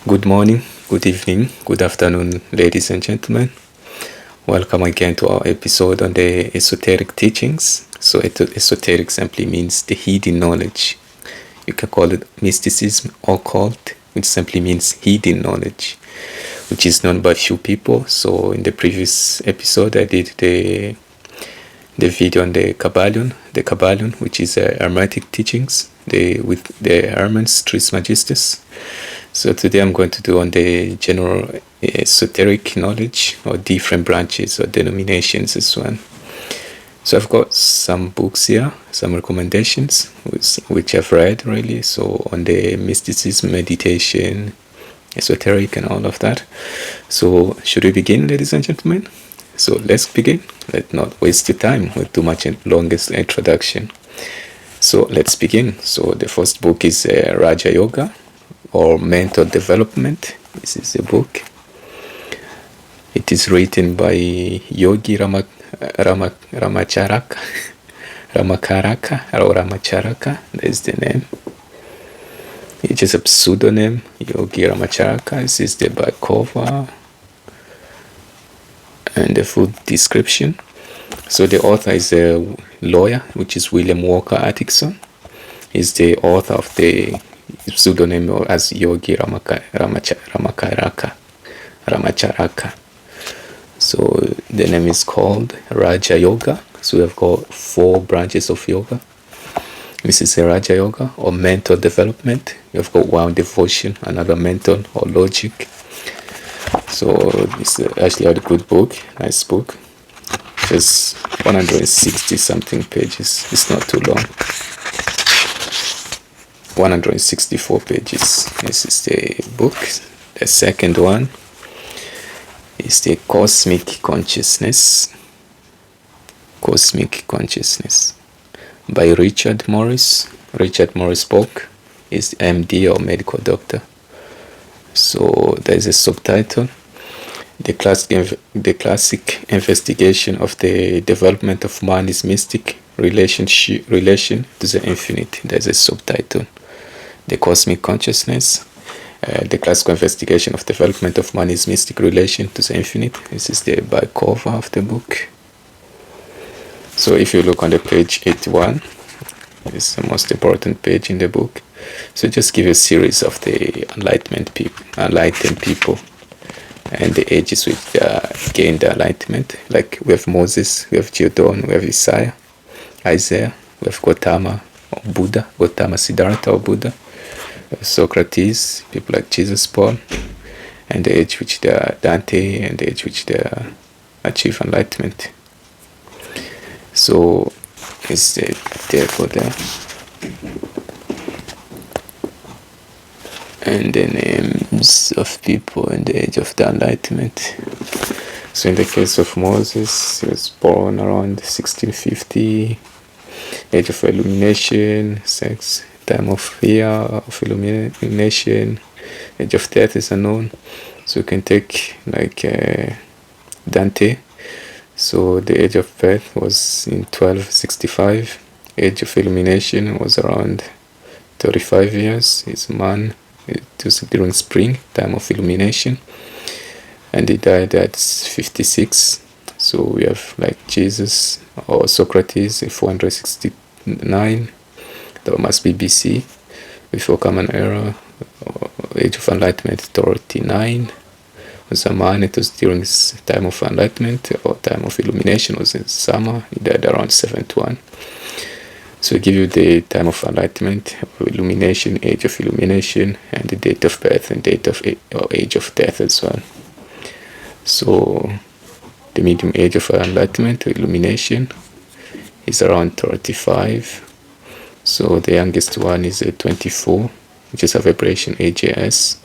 Good morning, good evening, good afternoon, ladies and gentlemen. Welcome again to our episode on the esoteric teachings. So esoteric simply means the hidden knowledge. You can call it mysticism or occult, which simply means hidden knowledge, which is known by few people. So in the previous episode, I did the video on the Kybalion, which is Hermetic teachings, with the Hermes Trismegistus. So today I'm going to do on the general esoteric knowledge or different branches or denominations as well. So I've got some books here, some recommendations which I've read really. So on the mysticism, meditation, esoteric and all of that. So should we begin, ladies and gentlemen? So let's begin. Let's not waste your time with too much longest introduction. So let's begin. So the first book is Raja Yoga or Mental Development. This is a book. It is written by Yogi Ramacharaka. That is the name. It is a pseudonym, Yogi Ramacharaka. This is the back cover and the full description. So the author is a lawyer, which is William Walker Atkinson. He's the author of the pseudonym as Yogi Ramacharaka. So the name is called Raja Yoga. So we have got 4 branches of yoga. This is a Raja Yoga or mental development. You have got one devotion, another mental or logic. So it's actually a good book, nice book. Just 160 something pages. It's not too long. 164 pages. This is the book. The second one is the Cosmic Consciousness. Cosmic Consciousness by Richard Morris. Richard Morris' book is MD or medical doctor. So there is a subtitle. The classic investigation of the development of man is mystic relation to the infinite. There's a subtitle. The Cosmic Consciousness, the classical investigation of development of man is mystic relation to the infinite. This is the back cover of the book. So if you look on the page 81, it's the most important page in the book. So just give a series of the enlightened people and the ages which gained the enlightenment. Like we have Moses, we have Gideon, we have Isaiah, we have Gautama or Buddha, Gautama Siddhartha or Buddha, Socrates, people like Jesus, Paul, and the age which they are Dante, and the age which they achieve enlightenment. So it's there for them. And the names of people in the age of the enlightenment. So in the case of Moses, he was born around 1650, age of illumination, sex, time of fear of illumination, age of death is unknown. So you can take like Dante. So the age of birth was in 1265, age of illumination was around 35 years. He's a man. It was during spring, time of illumination, and he died at 56. So we have like Jesus or Socrates, 469. That must be BC, before Common Era. Age of Enlightenment, 39. Was a man. It was during his time of enlightenment or time of illumination. Was in summer. He died around 71. So I give you the time of enlightenment, illumination, age of illumination, and the date of birth and date of age of death as well. So the medium age of enlightenment or illumination is around 35. So the youngest one is 24, which is a vibration AJS.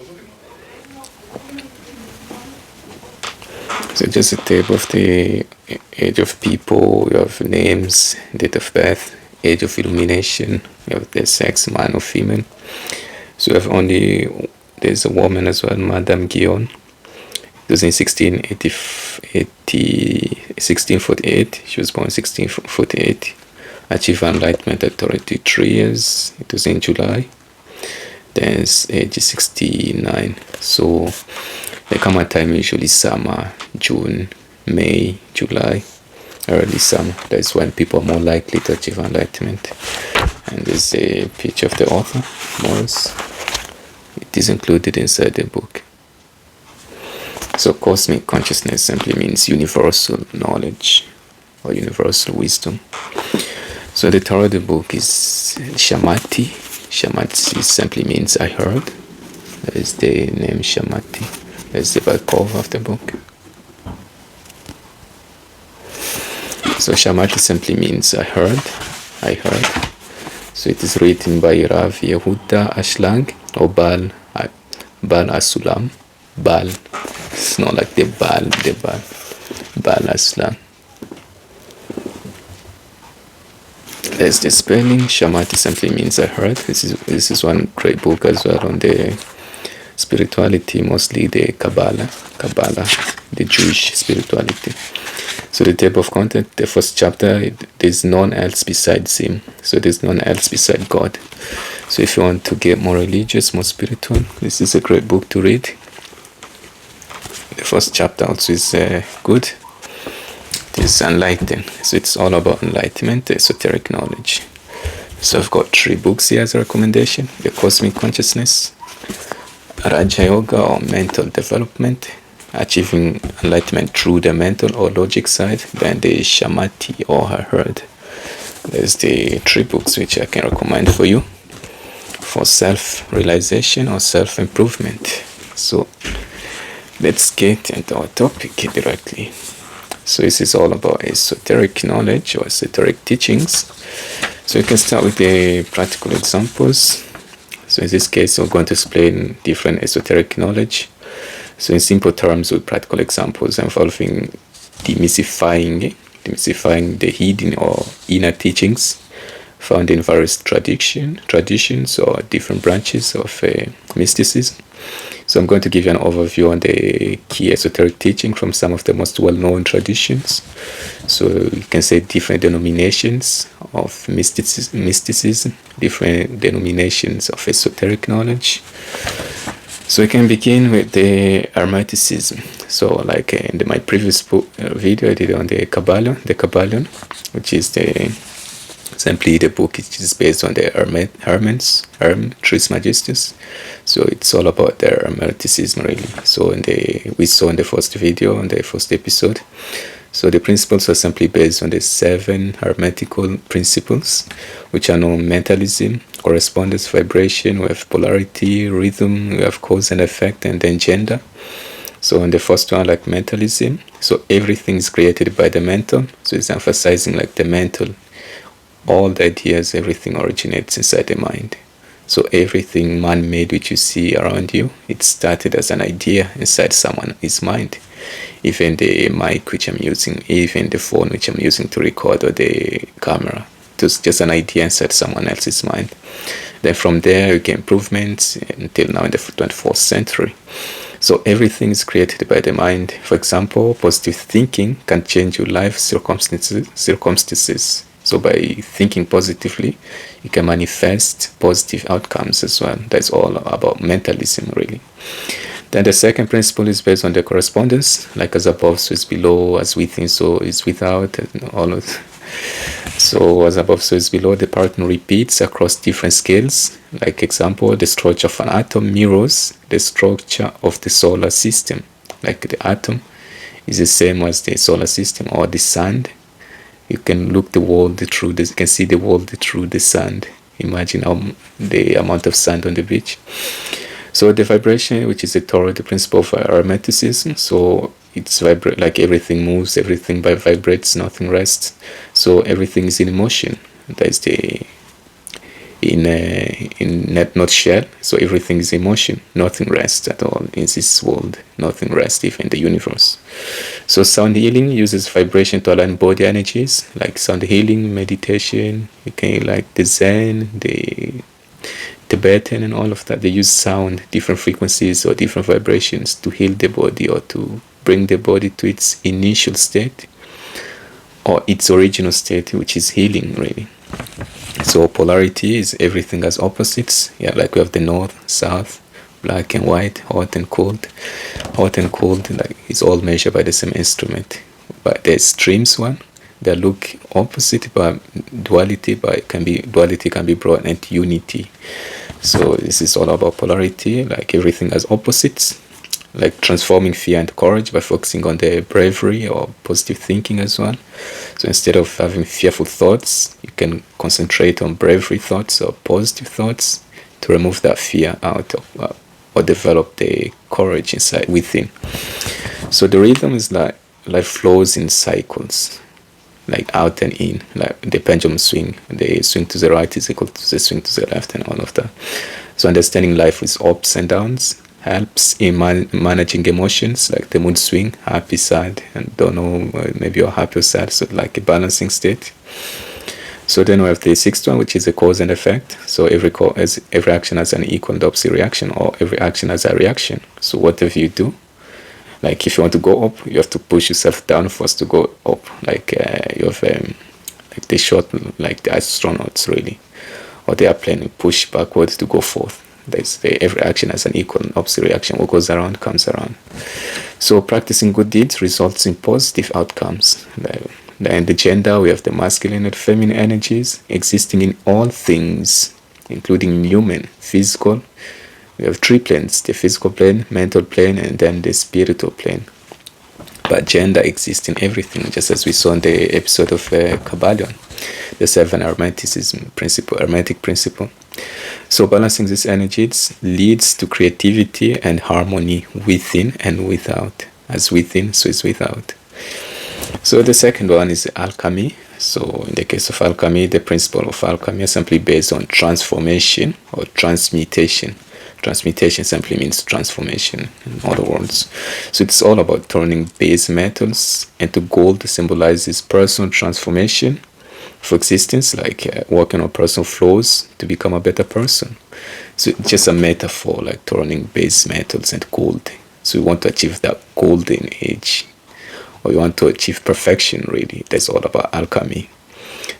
So just a table of the age of people. You have names, date of birth, age of illumination, you have the sex, man or female. So you have there's a woman as well, Madame Guyon. It was in 1648. She was born in 1648. Achieved enlightenment at 33 years. It was in July. then age 69. So the common time usually summer, June, May, July, early summer. That's when people are more likely to achieve enlightenment. And there's a picture of the author, Morris. It is included inside the book. So cosmic consciousness simply means universal knowledge or universal wisdom. So the title of the book is Shamati. Shamati simply means I heard. That is the name Shamati. That's the back cover of the book. So Shamati simply means I heard. I heard. So it is written by Rav Yehuda Ashlag or Baal Asulam. Baal. It's not like the Baal Aslam. There's the spelling. Shamati simply means I heard. This is one great book as well on the spirituality, mostly the Kabbalah, the Jewish spirituality. So the table of content, the first chapter, there's none else besides him. So there's none else beside God. So if you want to get more religious, more spiritual, this is a great book to read. The first chapter also is good. It is enlightened. So it's all about enlightenment, esoteric knowledge. So I've got 3 books here as a recommendation. The Cosmic Consciousness, Raja Yoga or Mental Development, Achieving Enlightenment through the mental or logic side, then the Shamati or I heard. There's the 3 books which I can recommend for you for self-realization or self-improvement. So let's get into our topic directly. So this is all about esoteric knowledge or esoteric teachings. So you can start with the practical examples. So in this case, we're going to explain different esoteric knowledge. So in simple terms, with practical examples involving demystifying the hidden or inner teachings found in various traditions or different branches of mysticism. So I'm going to give you an overview on the key esoteric teaching from some of the most well-known traditions. So you can say different denominations of mysticism, different denominations of esoteric knowledge. So we can begin with the Hermeticism. So like in my previous video I did on the Kybalion, which is simply the book which is based on the Trismegistus. So it's all about the Hermeticism really. So we saw in the first video, on the first episode. So the principles are simply based on the 7 hermetical principles, which are known: mentalism, correspondence, vibration, we have polarity, rhythm, we have cause and effect, and then gender. So in the first one, like mentalism, so everything is created by the mental. So it's emphasizing like the mental. All the ideas, everything originates inside the mind. So everything man-made which you see around you, it started as an idea inside someone's mind. Even the mic which I'm using, even the phone which I'm using to record, or the camera, it's just an idea inside someone else's mind. Then from there you get improvements until now in the 24th century. So everything is created by the mind. For example, positive thinking can change your life circumstances. So by thinking positively, you can manifest positive outcomes as well. That's all about mentalism, really. Then the second principle is based on the correspondence, like as above, so is below, as within, so is without, and all of that. So as above, so is below, the pattern repeats across different scales. Like example, the structure of an atom mirrors the structure of the solar system. Like the atom is the same as the solar system, or the sand. You can look the world through this. You can see the world through the sand. Imagine the amount of sand on the beach. So the vibration, which is the principle of Hermeticism. So it's like everything moves, everything vibrates, nothing rests. So everything is in motion. That's the in nutshell. So everything is in motion. Nothing rests at all in this world. Nothing rests even in the universe. So sound healing uses vibration to align body energies, like sound healing, meditation. You can like the Zen, the Tibetan, and all of that. They use sound, different frequencies or different vibrations to heal the body, or to bring the body to its initial state or its original state, which is healing really. So polarity is everything has opposites. Yeah, like we have the north, south, black and white, hot and cold. Hot and cold, like it's all measured by the same instrument. But the extremes one, they look opposite, but duality can be brought into unity. So this is all about polarity. Like everything has opposites. Like transforming fear into courage by focusing on the bravery or positive thinking as well. So instead of having fearful thoughts, you can concentrate on bravery thoughts or positive thoughts to remove that fear out of, or develop the courage inside within. So the rhythm is like life flows in cycles, like out and in, like the pendulum swing. The swing to the right is equal to the swing to the left and all of that. So understanding life with ups and downs helps in managing emotions, like the mood swing, happy, sad, and don't know, maybe you're happy or sad, so like a balancing state. So then we have the sixth one, which is a cause and effect. So every action has an equal and opposite reaction, or every action has a reaction. So whatever you do, like if you want to go up, you have to push yourself down first to go up. Like you have like the short, like the astronauts really, or the airplane, push backwards to go forth. Every action has an equal and opposite reaction. What goes around comes around. So practicing good deeds results in positive outcomes. In the gender, we have the masculine and feminine energies existing in all things, including human, physical. We have three planes: the physical plane, mental plane, and then the spiritual plane. But gender exists in everything, just as we saw in the episode of Kybalion, the seven Hermeticism principle, Hermetic principle. So balancing these energies leads to creativity and harmony within and without. As within, so is without. So the second one is alchemy. So in the case of alchemy, the principle of alchemy is simply based on transformation or transmutation. Transmutation simply means transformation, in other words. So it's all about turning base metals into gold. Symbolizes personal transformation for existence, like working on personal flows to become a better person. So it's just a metaphor, like turning base metals into gold. So you want to achieve that golden age, or you want to achieve perfection, really. That's all about alchemy.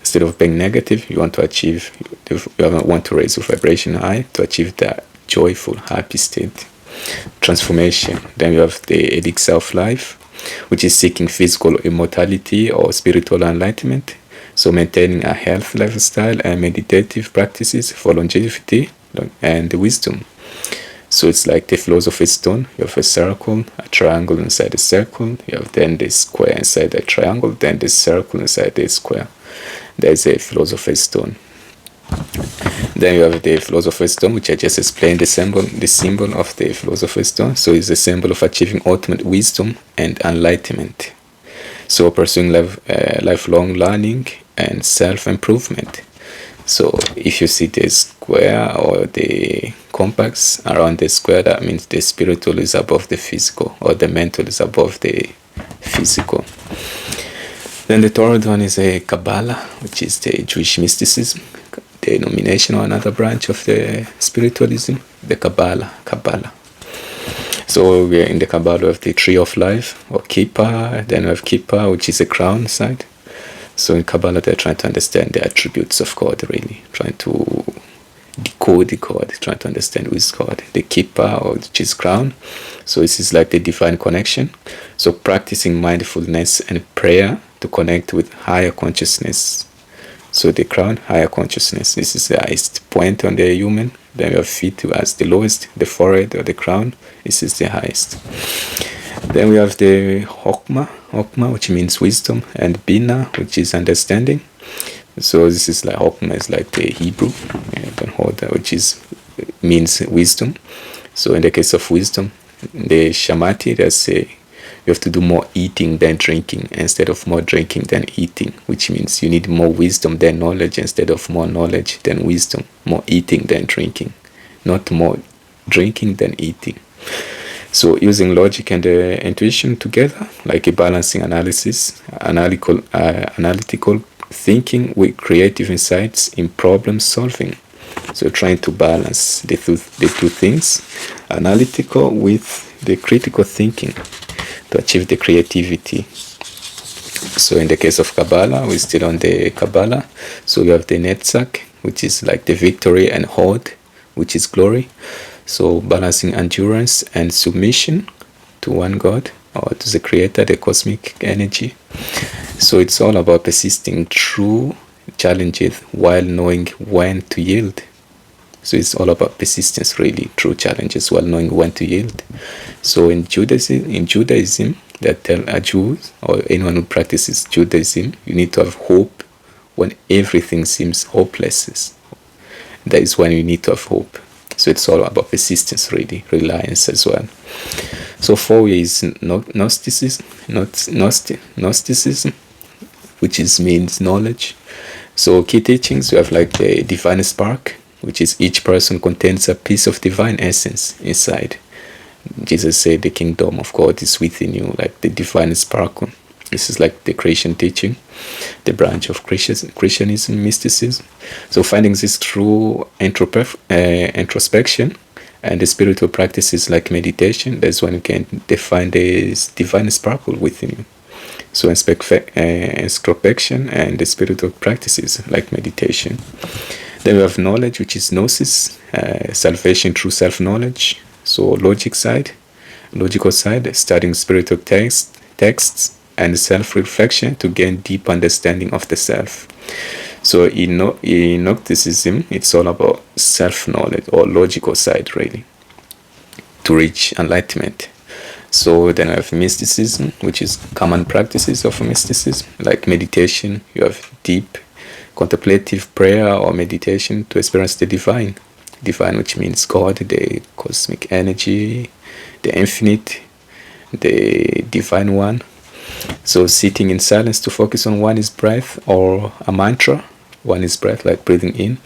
Instead of being negative, you want to raise your vibration high to achieve that joyful, happy state. Transformation. Then you have the elixir of life, which is seeking physical immortality or spiritual enlightenment. So maintaining a healthy lifestyle and meditative practices for longevity and wisdom. So it's like the philosopher's stone. You have a circle, a triangle inside the circle. You have then the square inside the triangle, then the circle inside the square. There's a philosopher's stone. Then you have the philosopher's stone, which I just explained the symbol of the philosopher's stone. So it's a symbol of achieving ultimate wisdom and enlightenment. So pursuing lifelong learning and self-improvement. So if you see the square or the compass around the square, that means the spiritual is above the physical, or the mental is above the physical. Then the third one is a Kabbalah, which is the Jewish mysticism, denomination or another branch of the spiritualism, the Kabbalah. So we're in the Kabbalah, we have the tree of life, or Kippa. Then we have Kippa, which is a crown side. So in Kabbalah, they're trying to understand the attributes of God, really. Trying to decode God, trying to understand who is God. The Kippa, or which is crown. So this is like the divine connection. So practicing mindfulness and prayer to connect with higher consciousness. So the crown, higher consciousness. This is the highest point on the human. Then we have feet as the lowest, the forehead or the crown. This is the highest. Then we have the Hokmah, which means wisdom, and Bina, which is understanding. So this is like Hokmah is like the Hebrew, which means wisdom. So in the case of wisdom, the Shamati, they say you have to do more eating than drinking instead of more drinking than eating, which means you need more wisdom than knowledge instead of more knowledge than wisdom, more eating than drinking, not more drinking than eating. So using logic and intuition together, like a balancing analysis, analytical thinking with creative insights in problem solving. So trying to balance the two things, analytical with the critical thinking, to achieve the creativity. So in the case of Kabbalah, we're still on the Kabbalah. So you have the Netzach, which is like the victory, and Hod, which is glory. So balancing endurance and submission to one God, or to the creator, the cosmic energy. So it's all about persisting through challenges while knowing when to yield. So it's all about persistence, really, through challenges while knowing when to yield. So in Judaism, that tell a Jew or anyone who practices Judaism, you need to have hope when everything seems hopeless. That is when you need to have hope. So it's all about persistence, really, reliance as well. So 4 is Gnosticism, which means knowledge. So key teachings, you have like the divine spark, which is each person contains a piece of divine essence inside. Jesus said the kingdom of God is within you, like the divine sparkle. This is like the creation teaching, the branch of Christianism, mysticism. So finding this through introspection and the spiritual practices like meditation, that's when you can define this divine sparkle within you. So introspection and the spiritual practices like meditation. Then we have knowledge, which is gnosis, salvation through self-knowledge. So logical side, studying spiritual texts and self-reflection to gain deep understanding of the self. So in Gnosticism, it's all about self-knowledge, or logical side, really, to reach enlightenment. So then I have mysticism, which is common practices of mysticism, like meditation. You have deep contemplative prayer or meditation to experience the divine, which means God, the cosmic energy, the infinite, the divine one. So sitting in silence to focus on one is breath, or a mantra. One is breath, like breathing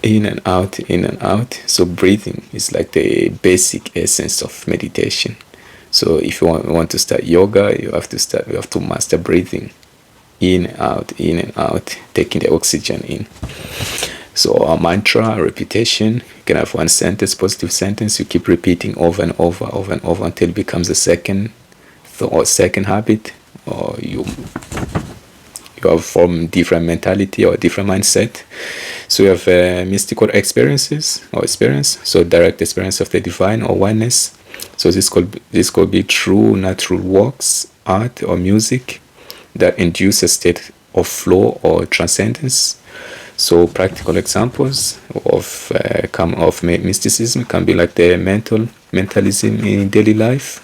in and out, in and out. So breathing is like the basic essence of meditation. So if you want to start yoga, you have to master breathing in and out, taking the oxygen in. So a mantra, a repetition, you can have one sentence, positive sentence, you keep repeating over and over until it becomes a second habit, or you have formed different mentality or different mindset. So you have mystical experience, so direct experience of the divine or oneness. So this could be through natural works, art or music that induce a state of flow or transcendence. So practical examples of mysticism can be like the mentalism in daily life.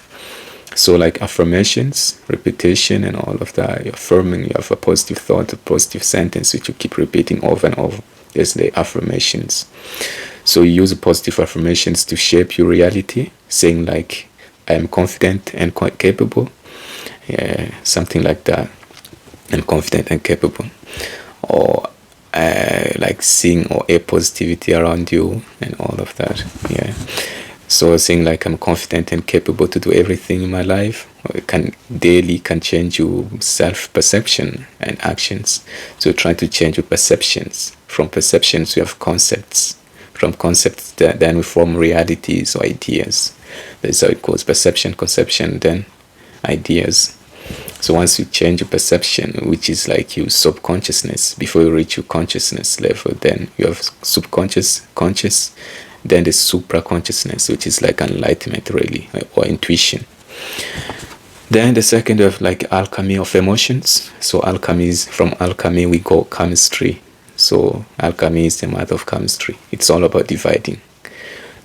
So like affirmations, repetition and all of that. You're affirming, you have a positive thought, a positive sentence which you keep repeating over and over. There's the affirmations. So you use positive affirmations to shape your reality, saying like, I am confident and quite capable. Yeah, something like that. I'm confident and capable. Or like seeing or air positivity around you and all of that. Yeah. So saying like, I'm confident and capable to do everything in my life, or it can change your self-perception and actions. So trying to change your perceptions. From perceptions we have concepts. From concepts then we form realities or ideas. That's how it goes: perception, conception, then ideas. So once you change your perception, which is like your subconsciousness, before you reach your consciousness level, then you have subconscious, conscious, then the supraconsciousness, which is like enlightenment, really, or intuition. Then the second, you have like alchemy of emotions. So from alchemy we go chemistry. So alchemy is the mother of chemistry. It's all about dividing.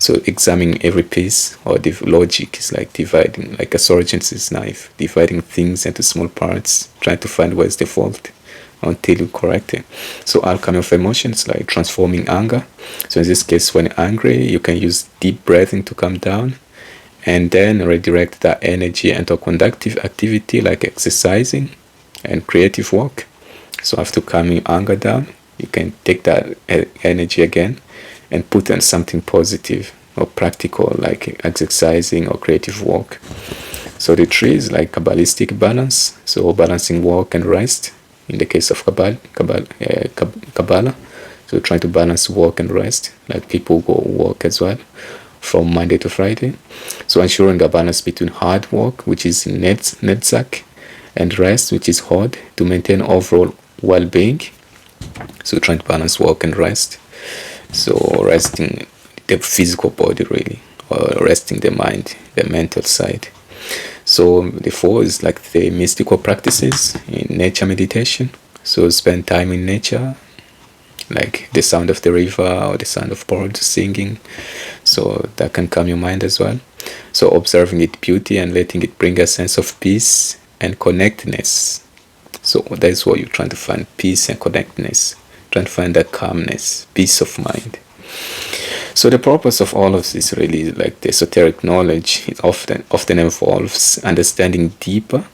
So examining every piece, or the logic is like dividing, like a surgeon's knife, dividing things into small parts, trying to find where's the fault until you correct it. So alchemy of emotions, like transforming anger. So in this case, when angry, you can use deep breathing to calm down, and then redirect that energy into conductive activity like exercising and creative work. So after calming anger down, you can take that energy again and put on something positive or practical like exercising or creative work. So the three is like Kabbalistic balance, so balancing work and rest in the case of Kabbalah. So trying to balance work and rest, like people go work as well from Monday to Friday. So ensuring a balance between hard work, which is netzach, and rest, which is hard, to maintain overall well-being. So trying to balance work and rest. So resting the physical body really, or resting the mind, the mental side. So the 4 is like the mystical practices in nature meditation. So spend time in nature, like the sound of the river or the sound of birds singing. So that can calm your mind as well. So observing its beauty and letting it bring a sense of peace and connectedness. So that's what you're trying to find, peace and connectedness. Trying to find that calmness, peace of mind. So the purpose of all of this really is like the esoteric knowledge. It often involves understanding deeper,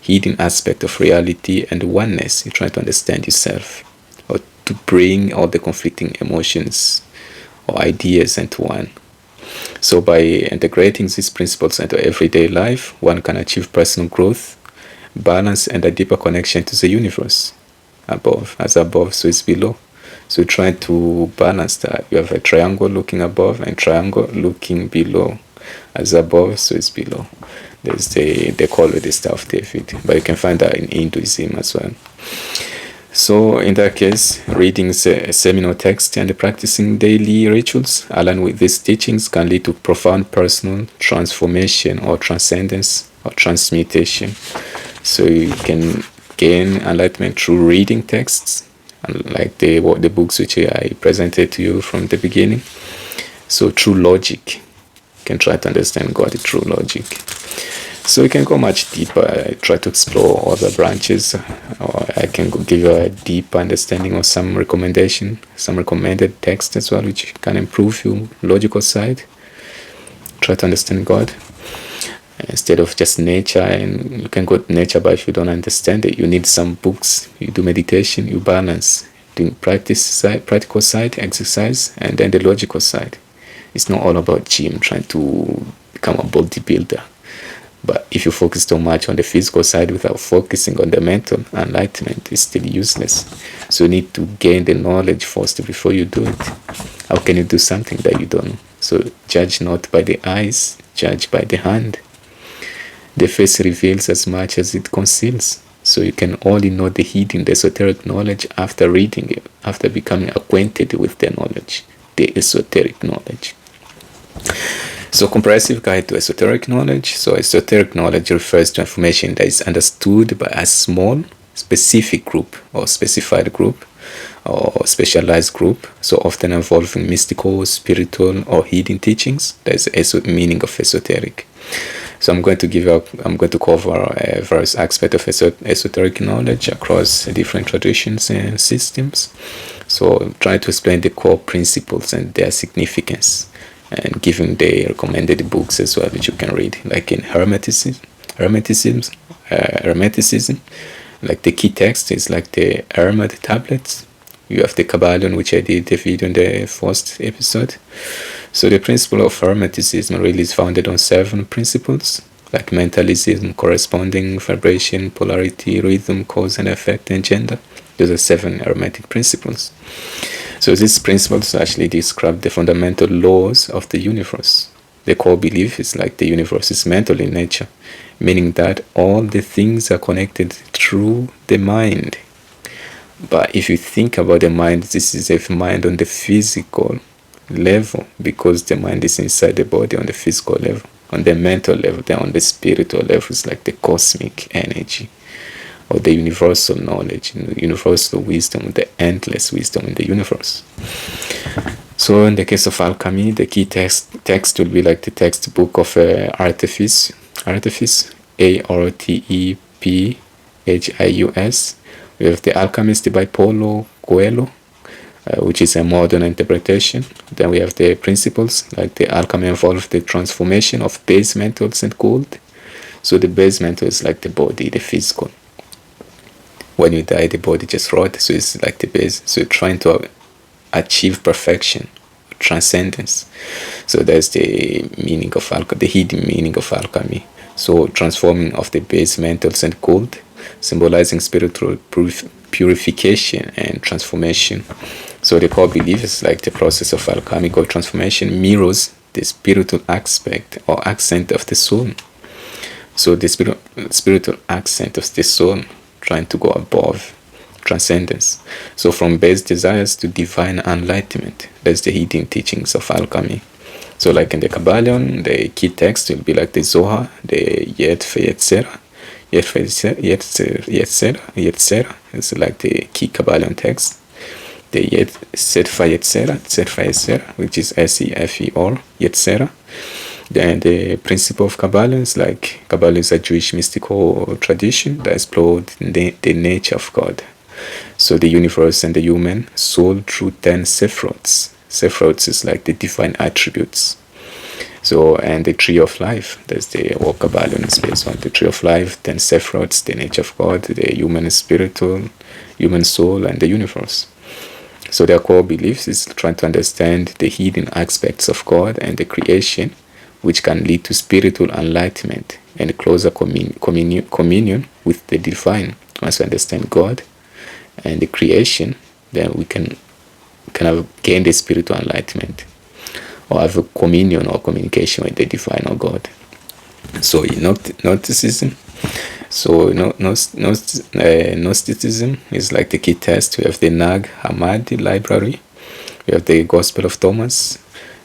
hidden aspect of reality and oneness. You're trying to understand yourself, or to bring all the conflicting emotions or ideas into one. So by integrating these principles into everyday life, one can achieve personal growth, balance, and a deeper connection to the universe. Above, as above, so is below. So try to balance that. You have a triangle looking above and triangle looking below. As above, so is below. There's they call it the Star of David, but you can find that in Hinduism as well. So in that case, reading the seminal text and practicing daily rituals aligned with these teachings can lead to profound personal transformation or transcendence or transmutation. So you can gain enlightenment through reading texts, like the books which I presented to you from the beginning. So through logic, you can try to understand God through logic. So you can go much deeper. I try to explore other branches, or I can give you a deep understanding of some recommended texts as well, which can improve your logical side. Try to understand God instead of just nature. And you can go to nature, but if you don't understand it, you need some books. You do meditation, you balance, doing practical side, exercise, and then the logical side. It's not all about gym, trying to become a bodybuilder. But if you focus too much on the physical side without focusing on the mental, enlightenment is still useless. So you need to gain the knowledge first before you do it. How can you do something that you don't know? So judge not by the eyes, judge by the hand. The face reveals as much as it conceals. So you can only know the hidden, the esoteric knowledge after reading it, after becoming acquainted with the knowledge, the esoteric knowledge. So comprehensive guide to esoteric knowledge. So esoteric knowledge refers to information that is understood by a small, specific group or specified group or specialized group. So often involving mystical, spiritual, or hidden teachings. That is the meaning of esoteric. So I'm going to cover various aspects of esoteric knowledge across different traditions and systems. So try to explain the core principles and their significance, and giving the recommended books as well, which you can read, like in Hermeticism, like the key text is like the Hermet tablets. You have the Kybalion, which I did a video in the first episode. So the principle of Hermeticism really is founded on 7 principles, like mentalism, corresponding, vibration, polarity, rhythm, cause and effect, and gender. Those are 7 Hermetic principles. So these principles actually describe the fundamental laws of the universe. The core belief is like the universe is mental in nature, meaning that all the things are connected through the mind. But if you think about the mind, this is a mind on the physical level, because the mind is inside the body on the physical level. On the mental level, then on the spiritual level, it's like the cosmic energy, or the universal knowledge, universal wisdom, the endless wisdom in the universe. So in the case of alchemy, the key text will be like the textbook of Artifice, Artephius. We have the Alchemist by Paulo Coelho, which is a modern interpretation. Then we have the principles, like the alchemy involves the transformation of base metals and gold. So the base metal is like the body, the physical. When you die, the body just rots, so it's like the base. So you're trying to achieve perfection, transcendence. So that's the meaning of alchemy, the hidden meaning of alchemy. So transforming of the base metals and gold, symbolizing spiritual purification and transformation. So the core belief is like the process of alchemical transformation mirrors the spiritual aspect or accent of the soul. So the spiritual accent of the soul, trying to go above transcendence. So from base desires to divine enlightenment. That's the hidden teachings of alchemy. So like in the Kybalion, the key text will be like the Zohar, the Yetzera. Yetzera is like the key Kybalion text. The Yetzera, which is S-E-F-E-R, Yetzera. Then the principle of Kabbalah is like, Kabbalah is a Jewish mystical tradition that explored the nature of God. So the universe and the human soul through 10 sephiroths. Sephiroths is like the divine attributes. So, and the tree of life, that's the what Kybalion is based on. The tree of life, 10 sephiroths, the nature of God, the human spiritual, human soul, and the universe. So their core beliefs is trying to understand the hidden aspects of God and the creation, which can lead to spiritual enlightenment and closer communion with the divine. Once we understand God and the creation, then we can have gained the spiritual enlightenment or have a communion or communication with the divine or God. So Gnosticism. So Gnosticism is like the key text. We have the Nag Hammadi library. We have the Gospel of Thomas.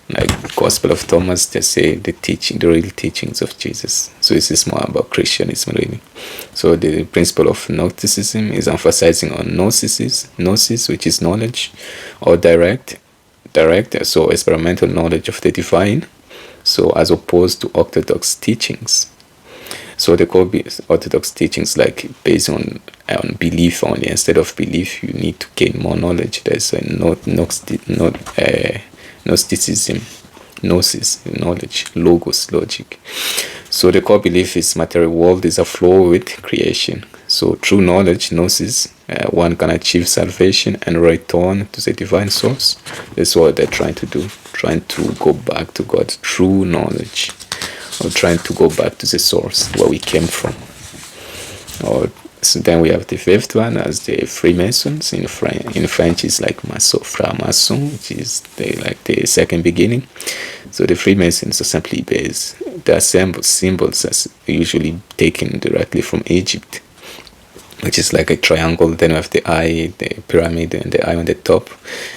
Like Gospel of Thomas, they say the real teachings of Jesus. So this is more about Christianism really. So the principle of Gnosticism is emphasizing on gnosis, which is knowledge, or direct, so experimental knowledge of the divine. So as opposed to Orthodox teachings. So the core Orthodox teachings like based on belief only. Instead of belief, you need to gain more knowledge. There's a Gnosticism, gnosis, knowledge, logos, logic. So the core belief is material world is a flow with creation. So through knowledge, gnosis, one can achieve salvation and return to the divine source. That's what they're trying to do, trying to go back to God through knowledge, or trying to go back to the source where we came from. Or so then we have the fifth one as the Freemasons. In French is like franc-maçon, which is like the second beginning. So the Freemasons are simply based. Their symbols are usually taken directly from Egypt, which is like a triangle. Then we have the eye, the pyramid, and the eye on the top.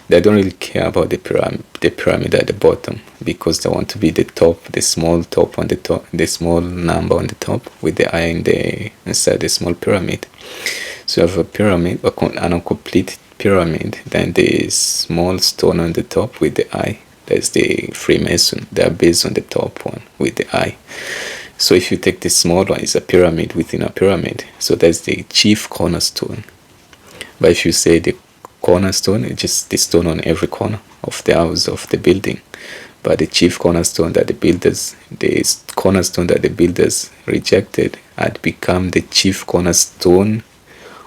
They don't really care about the pyramid at the bottom, because they want to be the top, the small top on the top, the small number on the top, with the eye inside the small pyramid. So you have a pyramid, an incomplete pyramid, then the small stone on the top with the eye. That's the Freemason. They are based on the top one with the eye. So if you take the small one, it's a pyramid within a pyramid. So that's the chief cornerstone. But if you say the cornerstone, it's just the stone on every corner of the house, of the building. But the chief cornerstone that the cornerstone that the builders rejected had become the chief cornerstone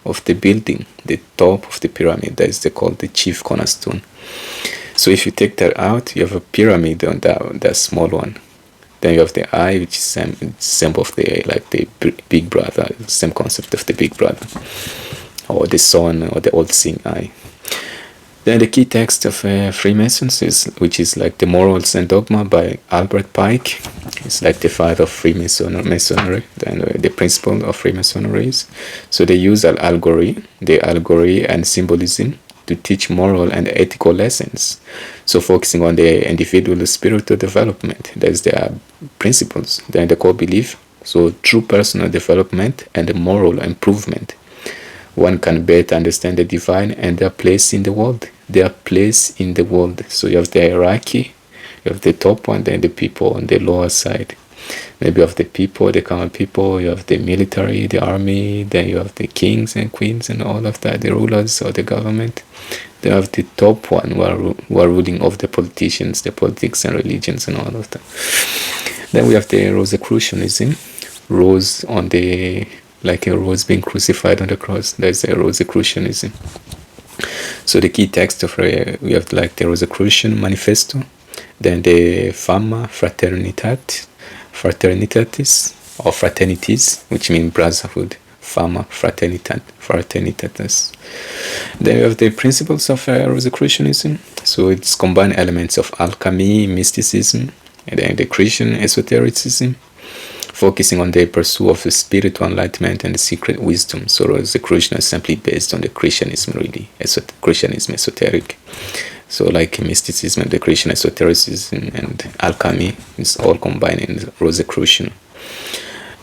of the building, the top of the pyramid. That is called the chief cornerstone. So if you take that out, you have a pyramid on that small one. Then you have the eye, which is symbol of the big brother, same concept of the big brother, or the sun, or the all-seeing eye. Then the key text of Freemasons which is like the Morals and Dogma by Albert Pike. It's like the father of Masonry, then the principle of Freemasonry. So they use the allegory and symbolism to teach moral and ethical lessons. So focusing on the individual spiritual development, that's their principles. Then the core belief, so true personal development and the moral improvement. One can better understand the divine and their place in the world. Their place in the world. So you have the hierarchy, you have the top one, then the people on the lower side. Maybe you have the people, the common people, you have the military, the army, then you have the kings and queens and all of that, the rulers or the government. They have the top one who are ruling over the politicians, the politics and religions and all of that. Then we have the Rosicrucianism, rose on the, like a rose being crucified on the cross. There's a Rosicrucianism. So the key text of we have like the Rosicrucian Manifesto, then the Fama Fraternitatis, or fraternities, which mean brotherhood. Fama Fraternitatis. Then we have the principles of Rosicrucianism. So it's combined elements of alchemy, mysticism, and then the Christian esotericism. focusing on the pursuit of the spiritual enlightenment and the secret wisdom. So Rosicrucianism is simply based on the Christianism, really, Christianism esoteric. So like mysticism and the Christian esotericism and alchemy is all combined in Rosicrucianism.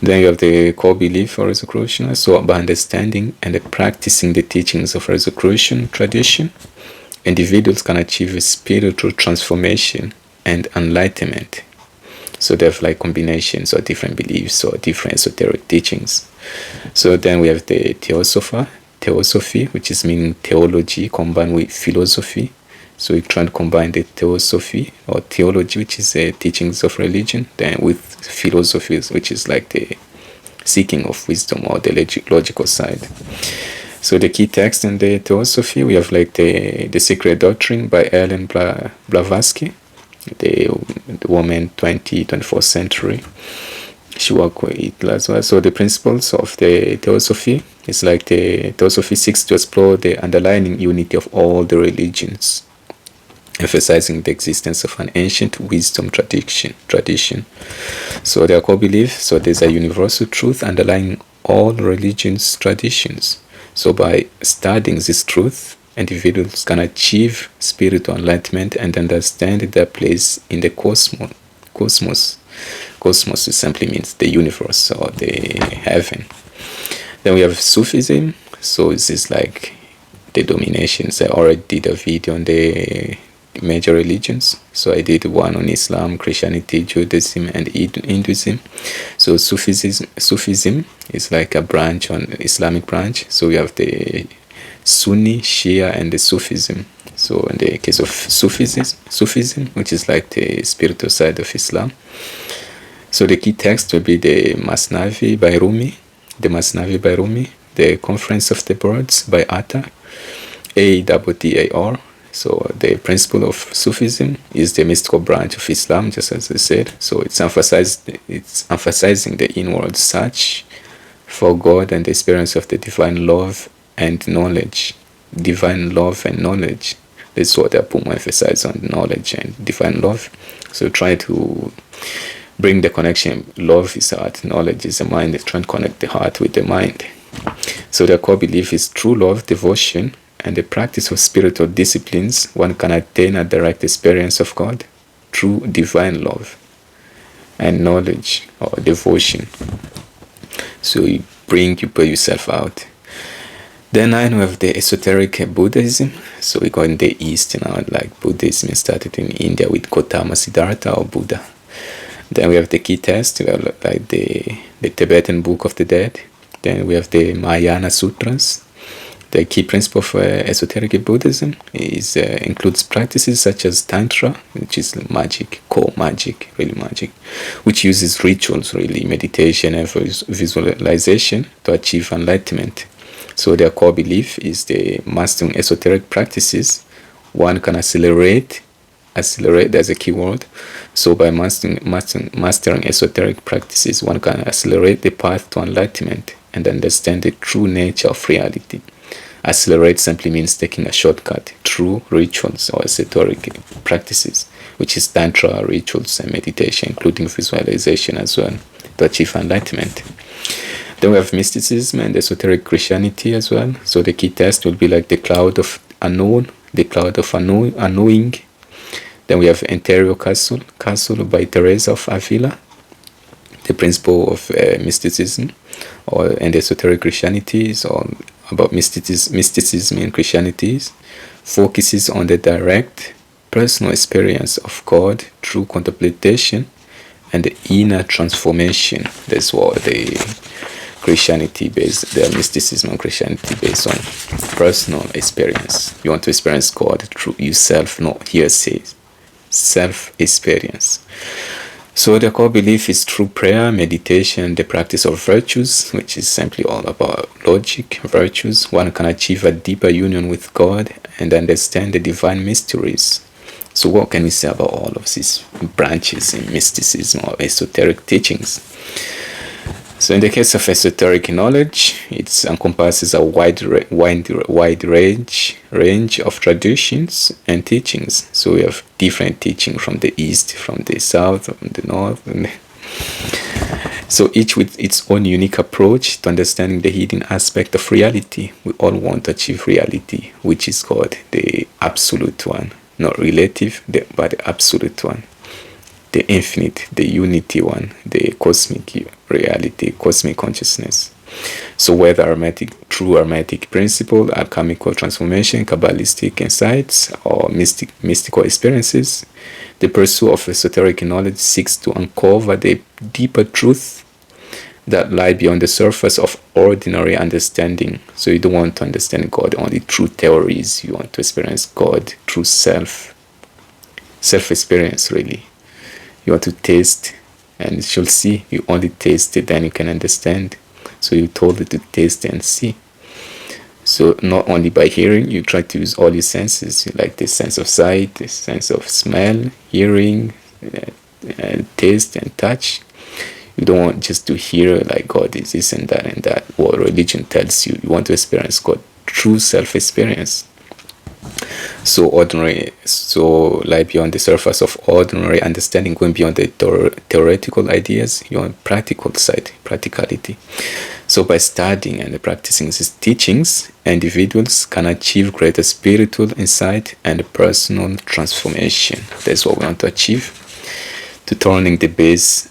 Then you have the core belief of Rosicrucianism. So by understanding and practicing the teachings of Rosicrucian tradition, individuals can achieve a spiritual transformation and enlightenment. So they have like combinations or different beliefs or different esoteric teachings. So then we have the Theosophy, which is meaning theology combined with philosophy. So we try to combine the Theosophy or theology, which is the teachings of religion, then with philosophy, which is like the seeking of wisdom or the logical side. So the key text in the Theosophy, we have like the Secret Doctrine by Ellen Blavatsky, the woman 24th century. She worked with Hitler as well. So the principles of the Theosophy is like the Theosophy seeks to explore the underlying unity of all the religions, emphasizing the existence of an ancient wisdom tradition. So their core belief, so there's a universal truth underlying all religions' traditions. So by studying this truth, individuals can achieve spiritual enlightenment and understand their place in the cosmos. Cosmos simply means the universe or the heaven. Then we have Sufism. So this is like the Denominations. I already did a video on the major religions. So I did one on Islam, Christianity, Judaism, and Hinduism. So Sufism is like a branch on Islamic branch. So we have the Sunni, Shia, and the Sufism. So in the case of Sufism, which is like the spiritual side of Islam. So the key text will be the Masnavi by Rumi, the Conference of the Birds by Atta, Addar. So the principle of Sufism is the mystical branch of Islam, just as I said. So it's emphasizing the inward search for God and the experience of the divine love and knowledge. Divine love and knowledge. That's what the Puma emphasizes on, knowledge and divine love. So try to bring the connection. Love is heart, knowledge is the mind. They try to connect the heart with the mind. So their core belief is true love, devotion, and the practice of spiritual disciplines. One can attain a direct experience of God through divine love and knowledge or devotion. So you put yourself out. Then I have the esoteric Buddhism. So we go in the East now, like Buddhism started in India with Gautama Siddhartha or Buddha. Then we have the key text, we have like the Tibetan Book of the Dead. Then we have the Mahayana Sutras. The key principle of esoteric Buddhism is includes practices such as Tantra, which is magic, core magic, really magic, which uses rituals, really, meditation and visualization to achieve enlightenment. So their core belief is the mastering esoteric practices. One can accelerate, there's a key word. So by mastering esoteric practices, one can accelerate the path to enlightenment and understand the true nature of reality. Accelerate simply means taking a shortcut through rituals or esoteric practices, which is Tantra, rituals, and meditation, including visualization as well, to achieve enlightenment. Then we have mysticism and esoteric Christianity as well. So the key text will be like the cloud of unknown, the cloud of unknowing. Then we have Interior Castle by Teresa of Avila. The principle of mysticism and esoteric Christianity is all about mysticism in Christianity focuses on the direct personal experience of God through contemplation and the inner transformation. That's what the Christianity based, the mysticism and Christianity based on personal experience. You want to experience God through yourself, not hearsay, self-experience. So the core belief is through prayer, meditation, the practice of virtues, which is simply all about logic, virtues. One can achieve a deeper union with God and understand the divine mysteries. So what can we say about all of these branches in mysticism or esoteric teachings? So in the case of esoteric knowledge, it encompasses a wide range of traditions and teachings. So we have different teaching from the east, from the south, from the north. So each with its own unique approach to understanding the hidden aspect of reality. We all want to achieve reality, which is called the absolute one, not relative, but the absolute one, the infinite, the unity one, the cosmic reality, cosmic consciousness. So whether true Hermetic principle, alchemical transformation, Kabbalistic insights, or mystical experiences, the pursuit of esoteric knowledge seeks to uncover the deeper truth that lie beyond the surface of ordinary understanding. So you don't want to understand God only through theories. You want to experience God through self-experience, really. You want to taste, and you shall see. You only taste it, then you can understand. So you told it to taste and see. So not only by hearing, you try to use all your senses, like the sense of sight, the sense of smell, hearing, taste and touch. You don't want just to hear like God is this and that, what religion tells you. You want to experience God through self-experience. So lie beyond the surface of ordinary understanding, going beyond the theoretical ideas, you want practical side, practicality. So by studying and practicing these teachings, individuals can achieve greater spiritual insight and personal transformation. That's what we want to achieve, to turning the base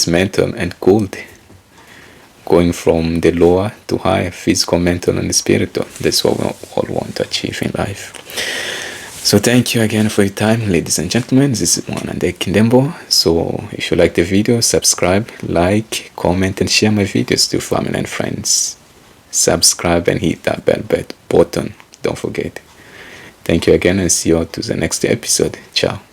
mental and gold, going from the lower to higher, physical, mental, and spiritual. That's what we all want to achieve in life. So thank you again for your time, ladies and gentlemen. This is Mwanandeke Kindembo. So if you like the video, subscribe, like, comment, and share my videos to family and friends. Subscribe and hit that bell button. Don't forget. Thank you again, and see you all to the next episode. Ciao.